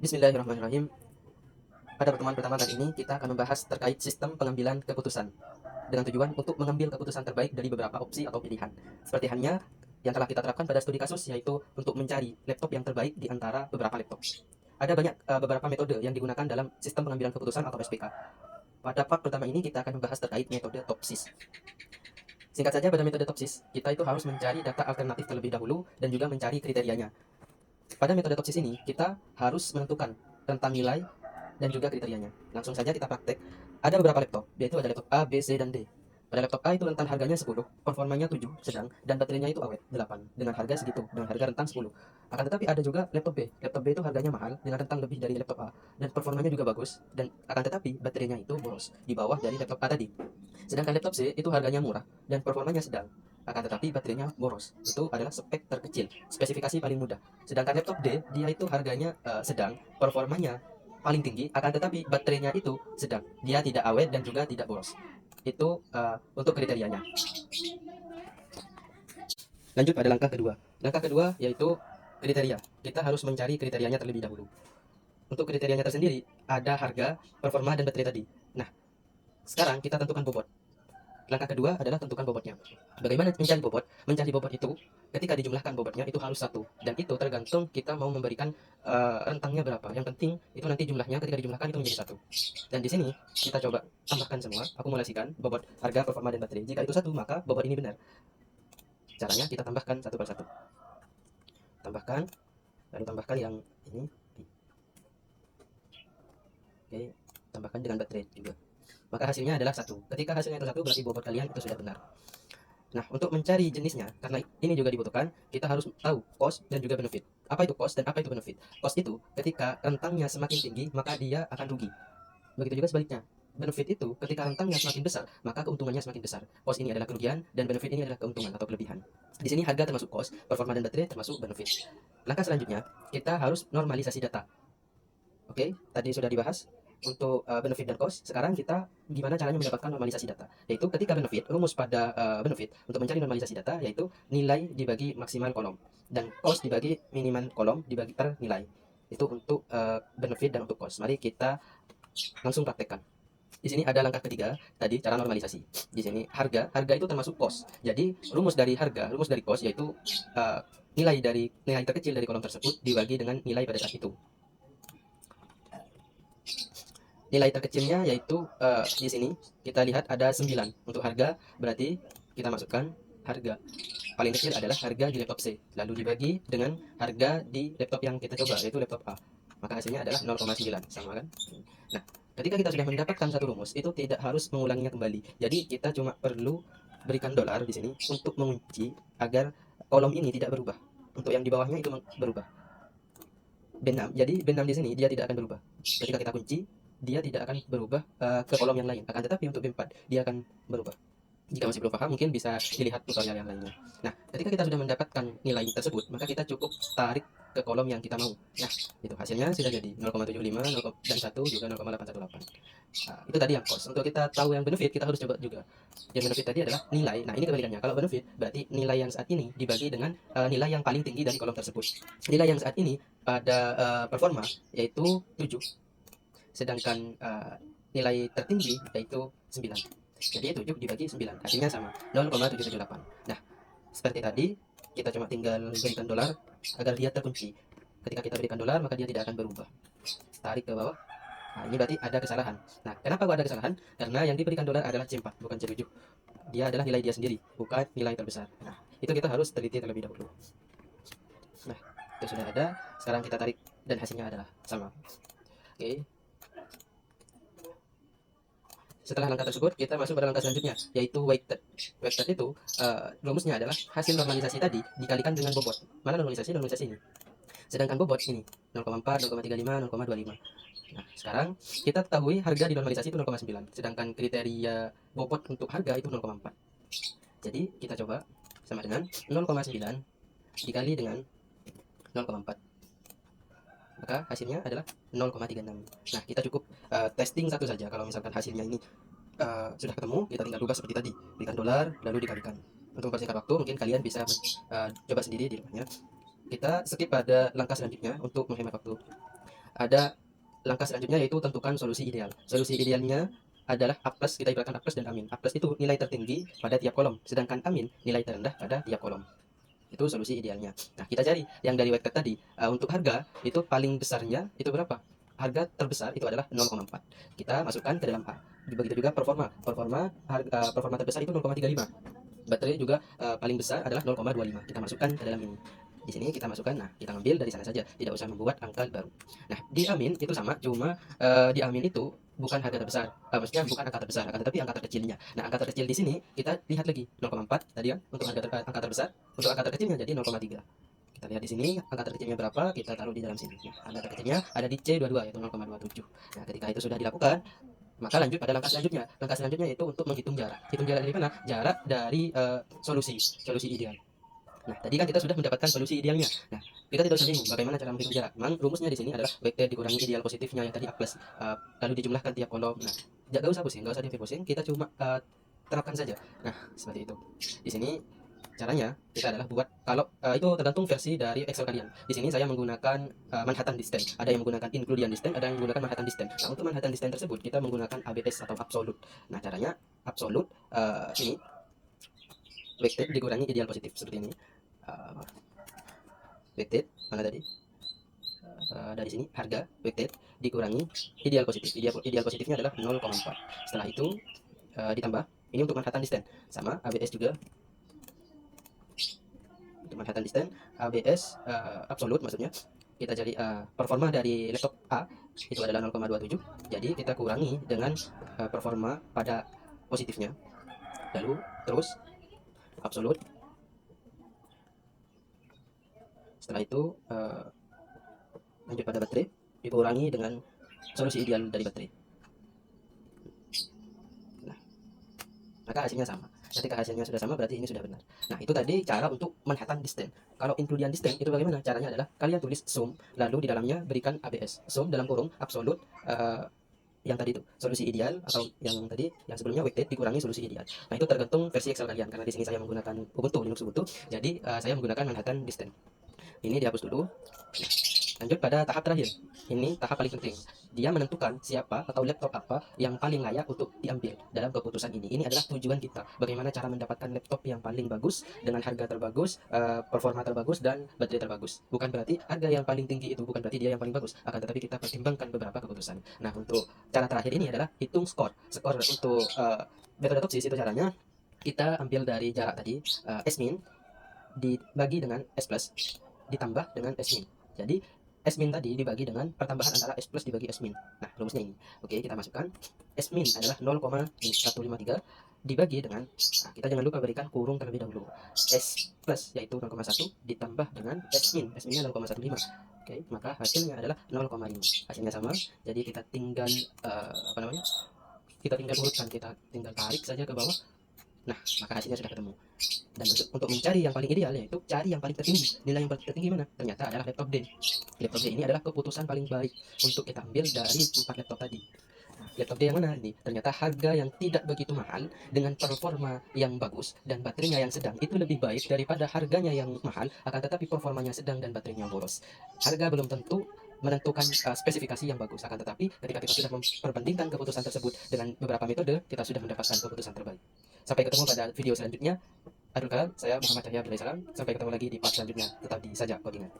Bismillahirrahmanirrahim. Pada pertemuan pertama kali ini, kita akan membahas terkait sistem pengambilan keputusan dengan tujuan untuk mengambil keputusan terbaik dari beberapa opsi atau pilihan. Seperti halnya yang telah kita terapkan pada studi kasus, yaitu untuk mencari laptop yang terbaik di antara beberapa laptop. Ada banyak beberapa metode yang digunakan dalam sistem pengambilan keputusan atau SPK. Pada part pertama ini, kita akan membahas terkait metode TOPSIS. Singkat saja, pada metode TOPSIS, kita itu harus mencari data alternatif terlebih dahulu dan juga mencari kriterianya. Pada metode TOPSIS ini, kita harus menentukan tentang nilai dan juga kriterianya. Langsung saja kita praktek. Ada beberapa laptop, yaitu ada laptop A, B, C, dan D. Pada laptop A itu rentang harganya 10, performanya 7, sedang, dan baterainya itu awet, 8, dengan harga segitu, dengan harga rentang 10. Akan tetapi ada juga laptop B. Laptop B itu harganya mahal, dengan rentang lebih dari laptop A, dan performanya juga bagus, dan akan tetapi baterainya itu boros, di bawah dari laptop A tadi. Sedangkan laptop C itu harganya murah, dan performanya sedang, akan tetapi baterainya boros. Itu adalah spek terkecil, spesifikasi paling mudah. Sedangkan laptop D, dia itu harganya sedang, performanya paling tinggi, akan tetapi baterainya itu sedang. Dia tidak awet dan juga tidak boros. Itu untuk kriterianya. Lanjut pada langkah kedua. Langkah kedua yaitu kriteria. Kita harus mencari kriterianya terlebih dahulu. Untuk kriterianya tersendiri, ada harga, performa, dan baterai tadi. Nah, sekarang kita tentukan bobot. Langkah kedua adalah tentukan bobotnya. Bagaimana mencari bobot? Mencari bobot itu ketika dijumlahkan bobotnya itu harus satu, dan itu tergantung kita mau memberikan rentangnya berapa. Yang penting itu nanti jumlahnya ketika dijumlahkan itu menjadi satu. Dan di sini kita coba tambahkan semua, akumulasikan bobot, harga, performa, dan baterai. Jika itu satu, maka bobot ini benar. Caranya kita tambahkan satu per satu. Tambahkan, lalu tambahkan yang ini. Oke, tambahkan dengan baterai juga. Maka hasilnya adalah satu. Ketika hasilnya itu satu, berarti bobot kalian itu sudah benar. Nah, untuk mencari jenisnya, karena ini juga dibutuhkan, kita harus tahu cost dan juga benefit. Apa itu cost dan apa itu benefit? Cost itu ketika rentangnya semakin tinggi, maka dia akan rugi. Begitu juga sebaliknya. Benefit itu ketika rentangnya semakin besar, maka keuntungannya semakin besar. Cost ini adalah kerugian dan benefit ini adalah keuntungan atau kelebihan. Di sini harga termasuk cost, performa dan baterai termasuk benefit. Langkah selanjutnya, kita harus normalisasi data. Oke, tadi sudah dibahas untuk benefit dan cost. Sekarang kita gimana caranya mendapatkan normalisasi data? Yaitu ketika benefit, rumus pada benefit untuk mencari normalisasi data yaitu nilai dibagi maksimal kolom dan cost dibagi minimal kolom dibagi per nilai. Itu untuk benefit dan untuk cost. Mari kita langsung praktekkan. Di sini ada langkah ketiga, tadi cara normalisasi. Di sini harga itu termasuk cost. Jadi rumus dari harga, rumus dari cost yaitu nilai terkecil dari kolom tersebut dibagi dengan nilai pada saat itu. Nilai terkecilnya yaitu di sini kita lihat ada 9 untuk harga, berarti kita masukkan harga paling kecil adalah harga di laptop C, lalu dibagi dengan harga di laptop yang kita coba yaitu laptop A, maka hasilnya adalah 0,9, sama kan. Nah, ketika kita sudah mendapatkan satu rumus itu tidak harus mengulanginya kembali, jadi kita cuma perlu berikan dolar di sini untuk mengunci agar kolom ini tidak berubah. Untuk yang di bawahnya itu berubah B6, jadi B6 di sini dia tidak akan berubah ketika kita kunci, dia tidak akan berubah ke kolom yang lain. Akan tetapi untuk B4 dia akan berubah. Jika masih belum paham, mungkin bisa dilihat tutorial yang lainnya. Nah, ketika kita sudah mendapatkan nilai tersebut, maka kita cukup tarik ke kolom yang kita mau. Nah, itu hasilnya sudah jadi 0,75, 0, dan 1 juga 0,818. Nah, itu tadi yang cost. Untuk kita tahu yang benefit, kita harus coba juga. Yang benefit tadi adalah nilai. Nah, ini kebalikannya. Kalau benefit, berarti nilai yang saat ini dibagi dengan nilai yang paling tinggi dari kolom tersebut. Nilai yang saat ini pada performa yaitu 7, sedangkan nilai tertinggi yaitu 9. Jadi 7 dibagi 9, hasilnya sama, 0,778. Nah, seperti tadi, kita cuma tinggal berikan dolar agar dia terkunci. Ketika kita berikan dolar, maka dia tidak akan berubah. Tarik ke bawah. Nah, ini berarti ada kesalahan. Nah, kenapa ada kesalahan? Karena yang diberikan dolar adalah C4, bukan C7. Dia adalah nilai dia sendiri, bukan nilai terbesar. Nah, itu kita harus teliti terlebih dahulu. Nah, itu sudah ada. Sekarang kita tarik dan hasilnya adalah sama. Oke. Setelah langkah tersebut, kita masuk pada langkah selanjutnya, yaitu weighted. Weighted itu rumusnya adalah hasil normalisasi tadi dikalikan dengan bobot. Mana normalisasi? Normalisasi ini. Sedangkan bobot ini 0,4, 0,35, 0,25. Nah, sekarang kita ketahui harga di normalisasi itu 0,9, sedangkan kriteria bobot untuk harga itu 0,4. Jadi kita coba sama dengan 0,9 dikali dengan 0,4. Maka hasilnya adalah 0,36. Nah, kita cukup testing satu saja. Kalau misalkan hasilnya ini sudah ketemu, kita tinggal rubah seperti tadi, berikan dolar lalu dikalikan. Untuk mempersingkat waktu, mungkin kalian bisa coba sendiri di rumahnya. Kita skip pada langkah selanjutnya untuk menghemat waktu. ada langkah selanjutnya yaitu tentukan solusi ideal. Solusi idealnya adalah A plus, kita ibaratkan A plus dan amin. A plus itu nilai tertinggi pada tiap kolom, sedangkan amin nilai terendah pada tiap kolom. Itu solusi idealnya. Nah, kita cari yang dari vektor tadi. Untuk harga itu paling besarnya itu berapa? Harga terbesar itu adalah 0,4. Kita masukkan ke dalam A. Begitu juga performa. Performa terbesar itu 0,35. Baterai juga paling besar adalah 0,25. Kita masukkan ke dalam ini. Di sini kita masukkan, nah kita ambil dari sana saja, tidak usah membuat angka baru. Nah, di amin itu sama, cuma di amin itu bukan harga terbesar, maksudnya bukan angka terbesar, akan tetapi angka terkecilnya. Nah, angka terkecil di sini kita lihat lagi 0,4 tadi kan untuk angka terbesar, untuk angka terkecilnya jadi 0,3. Kita lihat di sini angka terkecilnya berapa, kita taruh di dalam sini. Nah, angka terkecilnya ada di C22 yaitu 0,27. Nah, ketika itu sudah dilakukan, maka lanjut pada langkah selanjutnya. Langkah selanjutnya yaitu untuk menghitung jarak. Hitung jarak dari mana? Jarak dari solusi ideal. Nah, tadi kan kita sudah mendapatkan solusi idealnya. Nah, kita tidak usah bingung bagaimana cara menghitung jarak. Memang rumusnya di sini adalah vektor dikurangi ideal positifnya yang tadi A plus, lalu dijumlahkan tiap kolom. Nah, nggak usah pusing, nggak usah pusing. Kita cuma terapkan saja. Nah, seperti itu. Di sini caranya kita adalah buat, kalau itu tergantung versi dari Excel kalian. Di sini saya menggunakan Manhattan Distance. Ada yang menggunakan Inclusion Distance, ada yang menggunakan Manhattan Distance. Nah, untuk Manhattan Distance tersebut kita menggunakan ABS atau absolute. Nah, caranya absolute ini vektor dikurangi ideal positif seperti ini. Weighted mana tadi, dari sini harga weighted dikurangi ideal positif. Ideal positifnya adalah 0,4. Setelah itu ditambah ini untuk Manhattan Distance, sama ABS juga untuk Manhattan Distance. ABS absolute maksudnya kita cari performa dari laptop A itu adalah 0,27, jadi kita kurangi dengan performa pada positifnya, lalu terus absolute. Setelah itu lanjut pada baterai dikurangi dengan solusi ideal dari baterai. Nah, maka hasilnya sama. Ketika hasilnya sudah sama berarti ini sudah benar. Nah, itu tadi cara untuk Manhattan Distance. Kalau Inclusion Distance itu bagaimana? Caranya adalah kalian tulis sum, lalu di dalamnya berikan ABS. Sum dalam kurung absolute yang tadi itu solusi ideal, atau yang tadi yang sebelumnya weighted dikurangi solusi ideal. Nah, itu tergantung versi Excel kalian, karena di sini saya menggunakan Linux Ubuntu, jadi saya menggunakan Manhattan Distance. Ini dihapus dulu. Lanjut pada tahap terakhir. Ini tahap paling penting. Dia menentukan siapa atau laptop apa yang paling layak untuk diambil dalam keputusan ini. Ini adalah tujuan kita. Bagaimana cara mendapatkan laptop yang paling bagus dengan harga terbagus, performa terbagus, dan baterai terbagus. Bukan berarti harga yang paling tinggi itu bukan berarti dia yang paling bagus. Akan tetapi kita pertimbangkan beberapa keputusan. Nah, untuk cara terakhir ini adalah hitung skor. Skor untuk metode Topsis itu caranya kita ambil dari jarak tadi, S min dibagi dengan S plus ditambah dengan S min. Jadi S min tadi dibagi dengan pertambahan antara S plus dibagi S min. Nah, rumusnya ini. Oke, kita masukkan. S min adalah 0,153 dibagi dengan, nah, kita jangan lupa berikan kurung terlebih dahulu. S plus yaitu 0,1 ditambah dengan S min. S minnya 0,15. Oke, maka hasilnya adalah 0,5. Hasilnya sama. Jadi kita tinggal kita tinggal urutkan, kita tinggal tarik saja ke bawah. Nah, maka hasilnya sudah ketemu. Dan untuk mencari yang paling ideal yaitu cari yang paling tertinggi. Nilai yang paling tertinggi mana? Ternyata adalah laptop D. Laptop D ini adalah keputusan paling baik untuk kita ambil dari 4 laptop tadi. Nah, laptop D yang mana ini? Ternyata harga yang tidak begitu mahal dengan performa yang bagus dan baterainya yang sedang itu lebih baik daripada harganya yang mahal akan tetapi performanya sedang dan baterainya boros. Harga belum tentu menentukan spesifikasi yang bagus, akan tetapi ketika kita sudah memperbandingkan keputusan tersebut dengan beberapa metode, kita sudah mendapatkan keputusan terbaik. Sampai ketemu pada video selanjutnya. Akhirul kalam, saya Muhammad Cahya Abdullah Salam. Sampai ketemu lagi di part selanjutnya. Tetap di Sajak Codingan.